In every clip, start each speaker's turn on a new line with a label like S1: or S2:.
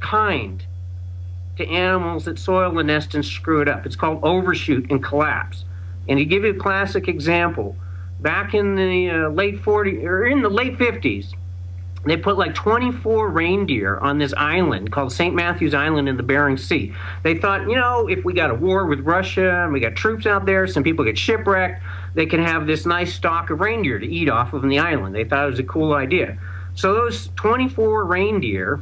S1: kind to animals that soil the nest and screw it up. It's called overshoot and collapse. And to give you a classic example, back in the late 40s or in the late 50s, they put like 24 reindeer on this island called St. Matthew's Island in the Bering Sea. They thought, you know, if we got a war with Russia and we got troops out there, some people get shipwrecked, they can have this nice stock of reindeer to eat off of on the island. They thought it was a cool idea. So those 24 reindeer,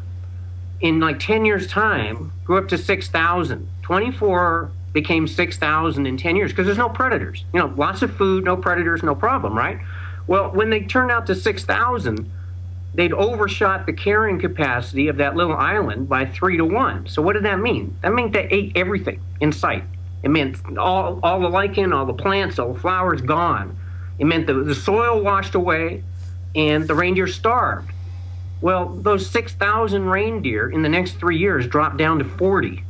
S1: in like 10 years' time, grew up to 6,000. 24 became 6,000 in 10 years because there's no predators. You know, lots of food, no predators, no problem, right? Well, when they turned out to 6,000, they'd overshot the carrying capacity of that little island by 3 to 1. So what did that mean? That meant they ate everything in sight. It meant all the lichen, all the plants, all the flowers gone. It meant the soil washed away and the reindeer starved. Well, those 6,000 reindeer in the next 3 years dropped down to 40.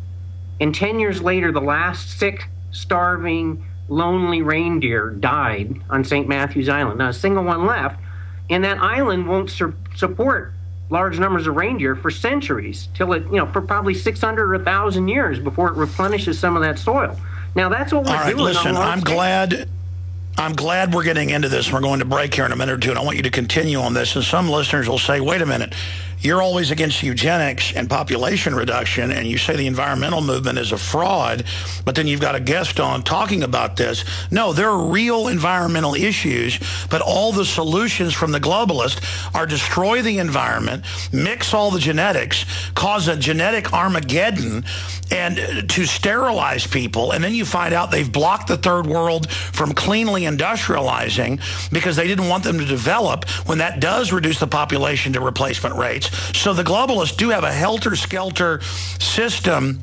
S1: And 10 years later, the last sick, starving, lonely reindeer died on St. Matthew's Island. Not a single one left. And that island won't support large numbers of reindeer for centuries, till it, you know, for probably 600 or 1,000 years before it replenishes some of that soil. Now, that's what we're doing.
S2: All right, listen, I'm glad we're getting into this. We're going to break here in a minute or two, and I want you to continue on this. And some listeners will say, wait a minute, you're always against eugenics and population reduction, and you say the environmental movement is a fraud, but then you've got a guest on talking about this. No, there are real environmental issues, but all the solutions from the globalists are destroy the environment, mix all the genetics, cause a genetic Armageddon, and to sterilize people, and then you find out they've blocked the third world from cleanly industrializing because they didn't want them to develop when that does reduce the population to replacement rates. So the globalists do have a helter-skelter system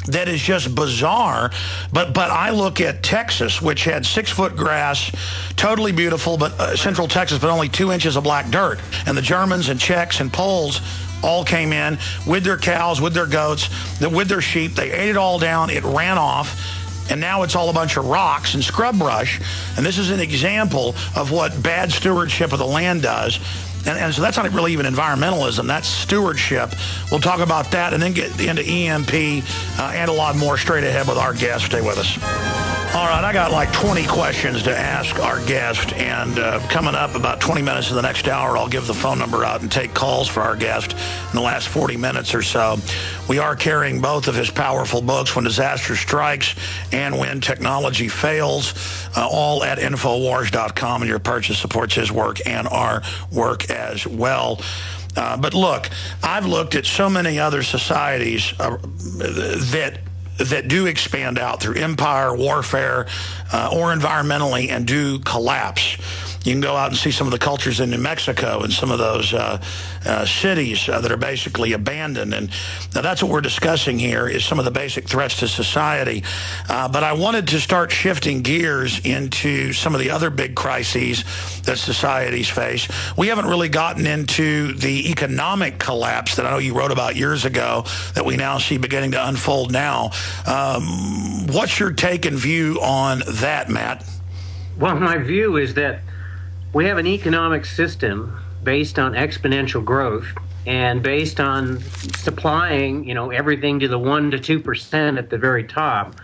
S2: that is just bizarre. But I look at Texas, which had 6-foot grass, totally beautiful, but central Texas, but only 2 inches of black dirt. And the Germans and Czechs and Poles all came in with their cows, with their goats, with their sheep. They ate it all down. It ran off. And now it's all a bunch of rocks and scrub brush. And this is an example of what bad stewardship of the land does. And so that's not really even environmentalism. That's stewardship. We'll talk about that and then get into EMP and a lot more straight ahead with our guest. Stay with us. All right, I got like 20 questions to ask our guest, and coming up about 20 minutes in the next hour, I'll give the phone number out and take calls for our guest in the last 40 minutes or so. We are carrying both of his powerful books, When Disaster Strikes and When Technology Fails, all at Infowars.com, and your purchase supports his work and our work as well. But look, I've looked at so many other societies that do expand out through empire, warfare, or environmentally and do collapse. You can go out and see some of the cultures in New Mexico and some of those cities that are basically abandoned. And now that's what we're discussing here is some of the basic threats to society. But I wanted to start shifting gears into some of the other big crises that societies face. We haven't really gotten into the economic collapse that I know you wrote about years ago that we now see beginning to unfold now. What's your take and view on that, Matt?
S1: Well, my view is that we have an economic system based on exponential growth and based on supplying, you know, everything to the 1% to 2% at the very top,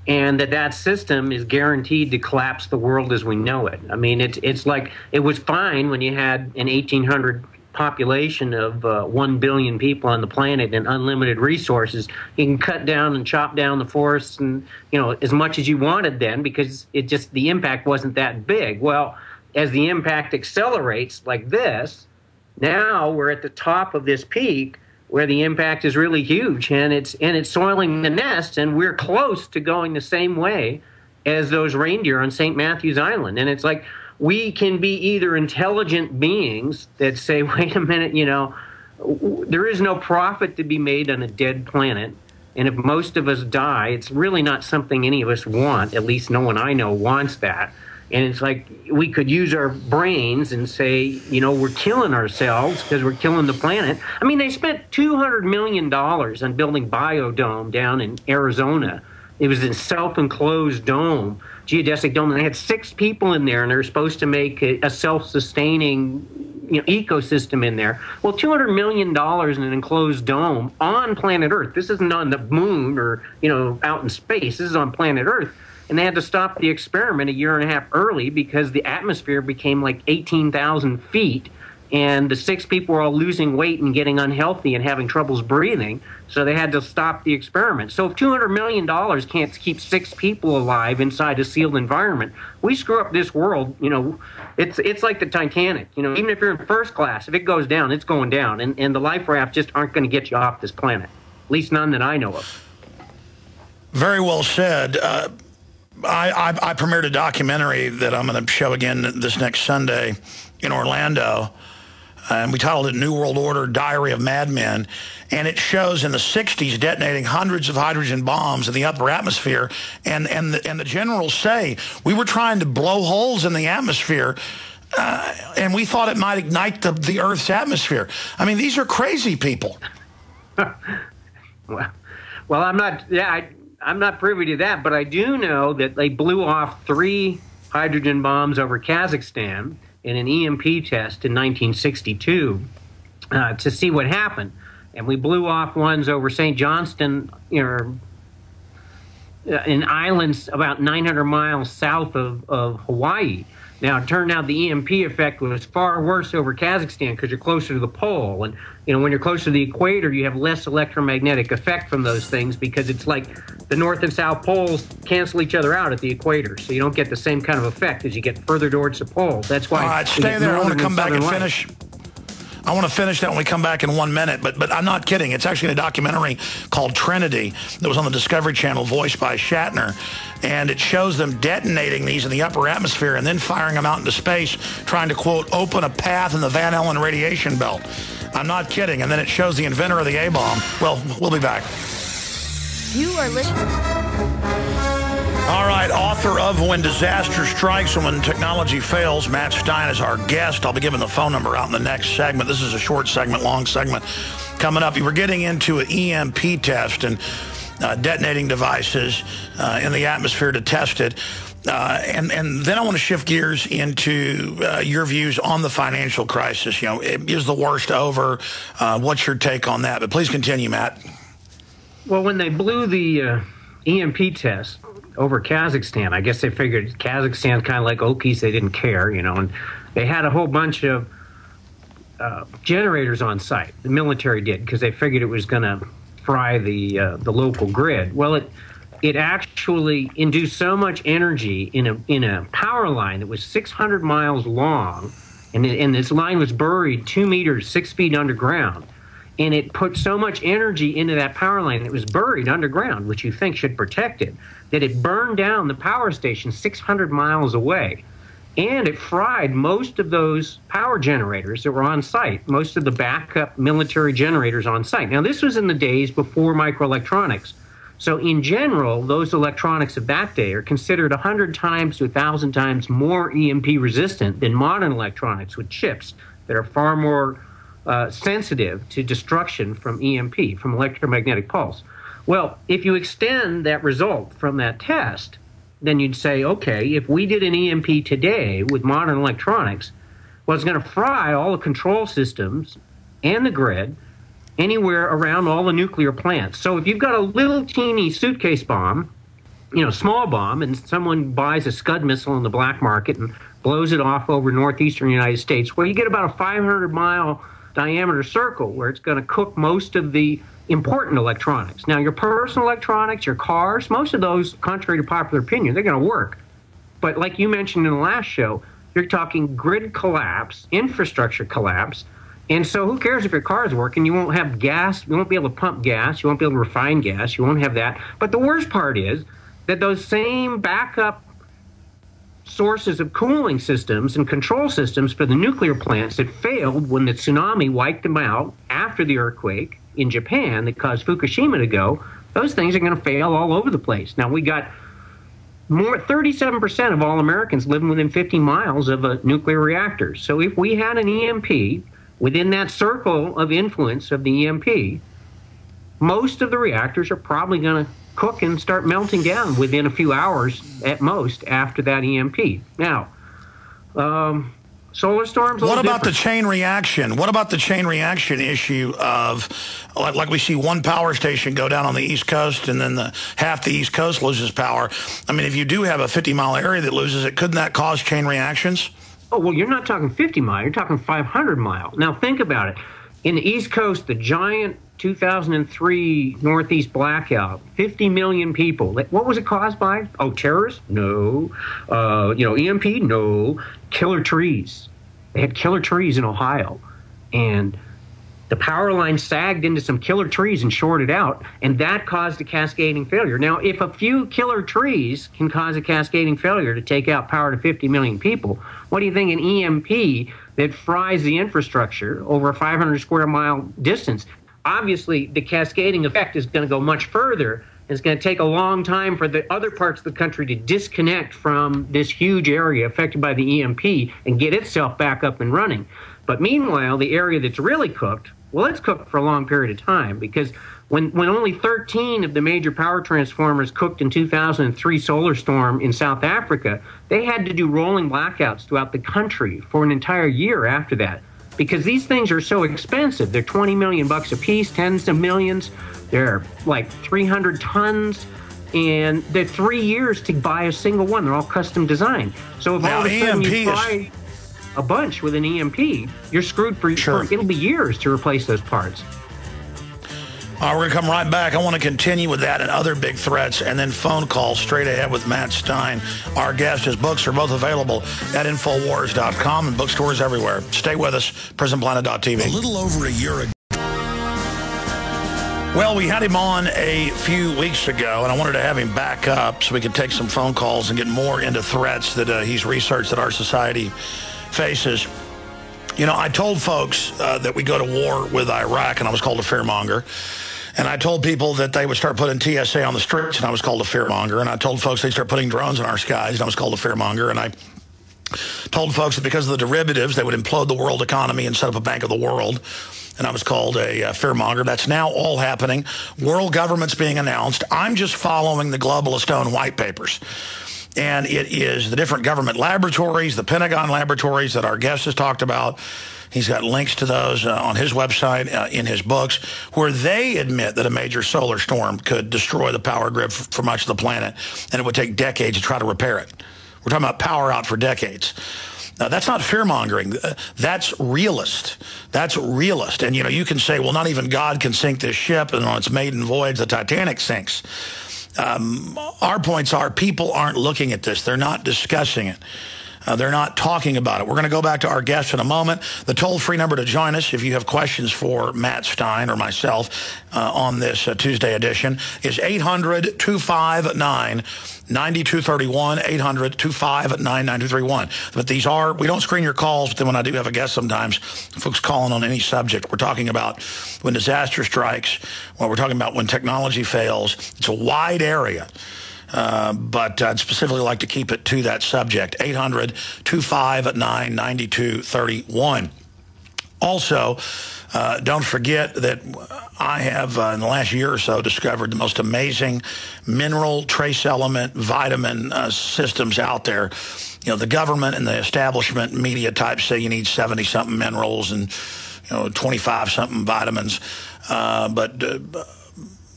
S1: and that system is guaranteed to collapse the world as we know it. I mean, it's like it was fine when you had an 1800 population of 1 billion people on the planet and unlimited resources. You can cut down and chop down the forests and, you know, as much as you wanted then because the impact wasn't that big. Well, as the impact accelerates like this, now we're at the top of this peak where the impact is really huge, and it's soiling the nest, and we're close to going the same way as those reindeer on St. Matthew's Island. And it's like we can be either intelligent beings that say, wait a minute, you know, there is no profit to be made on a dead planet, and if most of us die, it's really not something any of us want. At least no one I know wants that. And it's like we could use our brains and say, you know, we're killing ourselves because we're killing the planet. I mean, they spent $200 million on building Biodome down in Arizona. It was a self-enclosed dome, geodesic dome, and they had 6 people in there, and they're supposed to make a self-sustaining ecosystem in there. Well, $200 million in an enclosed dome on planet Earth. This isn't on the moon or, out in space. This is on planet Earth. And they had to stop the experiment a year and a half early because the atmosphere became like 18,000 feet. And the 6 people were all losing weight and getting unhealthy and having troubles breathing. So they had to stop the experiment. So if $200 million can't keep 6 people alive inside a sealed environment, we screw up this world. It's like the Titanic. Even if you're in first class, if it goes down, it's going down. And the life raft just aren't going to get you off this planet. At least none that I know of.
S2: Very well said. I premiered a documentary that I'm going to show again this next Sunday in Orlando. And we titled it New World Order, Diary of Madmen. And it shows in the 60s detonating hundreds of hydrogen bombs in the upper atmosphere. And the generals say, we were trying to blow holes in the atmosphere, and we thought it might ignite the Earth's atmosphere. I mean, these are crazy people.
S1: Well, I'm not privy to that, but I do know that they blew off 3 hydrogen bombs over Kazakhstan in an EMP test in 1962 to see what happened. And we blew off ones over St. Johnston, in islands about 900 miles south of Hawaii. Now, it turned out the EMP effect was far worse over Kazakhstan because you're closer to the pole. And, when you're closer to the equator, you have less electromagnetic effect from those things because it's like the North and South poles cancel each other out at the equator. So you don't get the same kind of effect as you get further towards the pole. That's why.
S2: All right, stay there. I want to come back and finish. I want to finish that when we come back in 1 minute, but I'm not kidding. It's actually a documentary called Trinity that was on the Discovery Channel, voiced by Shatner, and it shows them detonating these in the upper atmosphere and then firing them out into space, trying to, quote, open a path in the Van Allen radiation belt. I'm not kidding. And then it shows the inventor of the A-bomb. Well, we'll be back.
S3: You are listening.
S2: All right, author of When Disaster Strikes and When Technology Fails, Matt Stein is our guest. I'll be giving the phone number out in the next segment. This is a short segment, long segment coming up. You were getting into an EMP test and detonating devices in the atmosphere to test it. And then I want to shift gears into your views on the financial crisis. Is the worst over? What's your take on that? But please continue, Matt.
S1: Well, when they blew the EMP test over Kazakhstan, I guess they figured Kazakhstan's kind of like Okies. They didn't care, and they had a whole bunch of generators on site. The military did, because they figured it was going to fry the local grid. Well, it actually induced so much energy in a power line that was 600 miles long, and this line was buried 2 meters, 6 feet underground. And it put so much energy into that power line that was buried underground, which you think should protect it, that it burned down the power station 600 miles away. And it fried most of those power generators that were on site, most of the backup military generators on site. Now, this was in the days before microelectronics. So in general, those electronics of that day are considered 100 times to 1,000 times more EMP resistant than modern electronics with chips that are far more sensitive to destruction from EMP, from electromagnetic pulse. Well, if you extend that result from that test, then you'd say, okay, if we did an EMP today with modern electronics, well, it's going to fry all the control systems and the grid anywhere around all the nuclear plants. So if you've got a little teeny suitcase bomb, small bomb, and someone buys a Scud missile in the black market and blows it off over northeastern United States, well, you get about a 500-mile diameter circle where it's going to cook most of the important electronics. Now, your personal electronics, your cars, most of those, contrary to popular opinion, they're going to work. But like you mentioned in the last show, you're talking grid collapse, infrastructure collapse, and so who cares if your car is working? You won't have gas, you won't be able to pump gas, you won't be able to refine gas, you won't have that. But the worst part is that those same backup sources of cooling systems and control systems for the nuclear plants that failed when the tsunami wiped them out after the earthquake in Japan that caused Fukushima to go, those things are going to fail all over the place. Now, we got 37% of all Americans living within 50 miles of a nuclear reactor. So if we had an EMP within that circle of influence of the EMP, most of the reactors are probably going to cook and start melting down within a few hours at most after that EMP. Now, Solar storms.
S2: What about the chain reaction? What about the chain reaction issue of, like we see one power station go down on the East Coast and then half the East Coast loses power? I mean, if you do have a 50-mile area that loses it, couldn't that cause chain reactions?
S1: Oh, well, you're not talking 50 mile. You're talking 500 mile. Now, think about it. In the East Coast, the giant 2003 Northeast blackout, 50 million people. What was it caused by? Oh, terrorists? No. EMP? No. Killer trees. They had killer trees in Ohio. And the power line sagged into some killer trees and shorted out, and that caused a cascading failure. Now, if a few killer trees can cause a cascading failure to take out power to 50 million people, what do you think an EMP that fries the infrastructure over a 500 square mile distance? Obviously, the cascading effect is going to go much further. It's going to take a long time for the other parts of the country to disconnect from this huge area affected by the EMP and get itself back up and running. But meanwhile, the area that's really cooked, well, it's cooked for a long period of time, because when only 13 of the major power transformers cooked in 2003 solar storm in South Africa, they had to do rolling blackouts throughout the country for an entire year after that, because these things are so expensive. They're 20 million bucks a piece, tens of millions. They're like 300 tons, and they're 3 years to buy a single one. They're all custom designed. So if all of a sudden you buy a bunch with an EMP, you're screwed for it'll be years to replace those parts.
S2: All right, we're going to come right back. I want to continue with that and other big threats, and then phone calls straight ahead with Matt Stein, our guest. His books are both available at Infowars.com and bookstores everywhere. Stay with us, Prisonplanet.tv.
S4: A little over a year ago.
S2: Well, we had him on a few weeks ago, and I wanted to have him back up so we could take some phone calls and get more into threats that he's researched that our society faces. You know, I told folks that we go to war with Iraq, and I was called a fearmonger. And I told people that they would start putting TSA on the streets, and I was called a fearmonger. And I told folks they'd start putting drones in our skies, and I was called a fearmonger. And I told folks that because of the derivatives, they would implode the world economy and set up a Bank of the World. And I was called a fearmonger. That's now all happening. World government's being announced. I'm just following the globalist own white papers. And it is the different government laboratories, the Pentagon laboratories that our guest has talked about. He's got links to those on his website, in his books, where they admit that a major solar storm could destroy the power grid for much of the planet, and it would take decades to try to repair it. We're talking about power out for decades. Now, that's not fear-mongering. That's realist. That's realist. And, you know, you can say, well, not even God can sink this ship, and on its maiden voyage, the Titanic sinks. Our points are people aren't looking at this. They're not discussing it. They're not talking about it. We're going to go back to our guest in a moment. The toll-free number to join us, if you have questions for Matt Stein or myself on this Tuesday edition, is 800-259-9231, 800-259-9231. But these are, we don't screen your calls, but then when I do have a guest sometimes, folks calling on any subject. We're talking about when disaster strikes, well, we're talking about when technology fails. It's a wide area. But I'd specifically like to keep it to that subject, 800-259-9231. Also, don't forget that I have, in the last year or so, discovered the most amazing mineral, trace element, vitamin systems out there. You know, the government and the establishment media types say you need 70-something minerals and, 25-something vitamins. But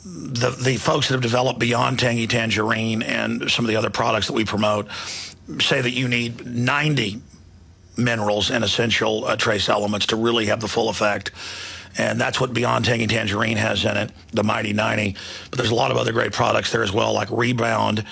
S2: the folks that have developed Beyond Tangy Tangerine and some of the other products that we promote say that you need 90 minerals and essential trace elements to really have the full effect. And that's what Beyond Tangy Tangerine has in it, the Mighty 90. But there's a lot of other great products there as well, like Rebound,